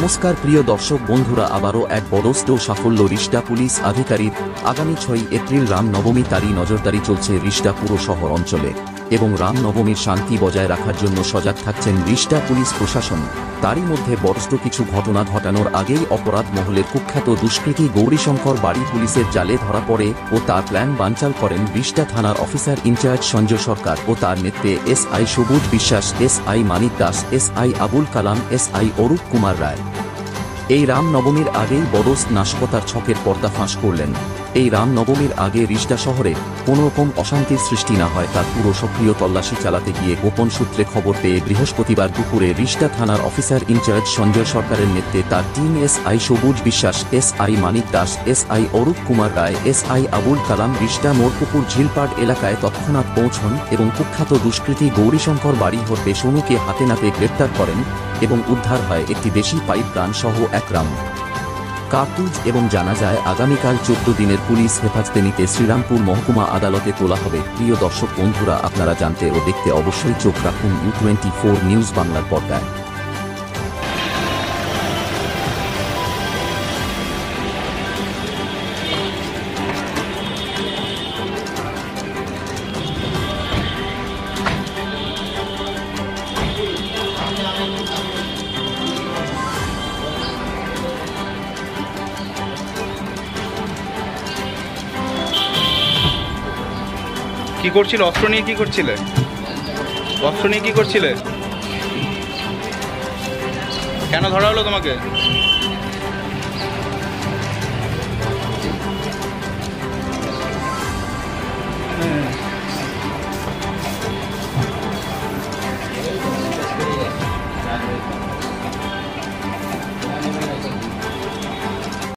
নমস্কার প্রিয় দর্শক বন্ধুরা, আবারও এক বড় সাফল্য রিষ্টা পুলিশ আধিকারিক। আগামী 6 এপ্রিল রামনবমী, তারই নজরদারি চলছে রিষ্টা পুরো শহর অঞ্চলে এবং রামনবমীর শান্তি বজায় রাখার জন্য সজাগ থাকছেন রিষ্টা পুলিশ প্রশাসন। তারই মধ্যে বড় কিছু ঘটনা ঘটানোর আগেই অপরাধ মহলের কুখ্যাত দুষ্কৃতী গৌরীশঙ্কর বাড়ি পুলিশের জালে ধরা পড়ে ও তার প্ল্যান বানচাল করেন রিষ্টা থানার অফিসার ইনচার্জ সঞ্জয় সরকার ও তার নেতৃত্বে এসআই সবুজ বিশ্বাস, এসআই মানিক দাস, এসআই আবুল কালাম, এসআই অরূপ কুমার রায়। এই রামনবমীর আগেই বড় নাশকতার ছকের পর্দাফাঁস করলেন। এই রামনবমীর আগে রিষ্টা শহরে কোনোরকম অশান্তির সৃষ্টি না হয় তার পুরো সক্রিয় তল্লাশি চালাতে গিয়ে গোপন সূত্রে খবর পেয়ে বৃহস্পতিবার দুপুরে রিষ্টা থানার অফিসার ইনচার্জ সঞ্জয় সরকারের নেতৃত্বে তার টিম এসআই সবুজ বিশ্বাস, এসআই মানিক দাস, এসআই অরূপ কুমার রায়, এসআই আবুল কালাম রিষ্টা মোড়পুকুর ঝিলপাট এলাকায় তৎক্ষণাৎ পৌঁছন এবং কুখ্যাত দুষ্কৃতী গৌরীশঙ্কর বাড়ি হতে সোনুকে হাতে নাতে গ্রেপ্তার করেন এবং উদ্ধার হয় একটি দেশি পাইপ গান সহ এক রাউন্ড কার্তুজ এবং জানা যায় আগামীকাল 14 দিনের পুলিশ হেফাজতে নিতে শ্রীরামপুর মহকুমা আদালতে তোলা হবে। প্রিয় দর্শক বন্ধুরা, আপনারা জানতে ও দেখতে অবশ্যই চোখ রাখুন U24 নিউজ বাংলার পর্দায়। কি করছিল? অস্ত্র নিয়ে কি করছিলে? অস্ত্র নিয়ে কি করছিলে? কেন ধরা হলো তোমাকে?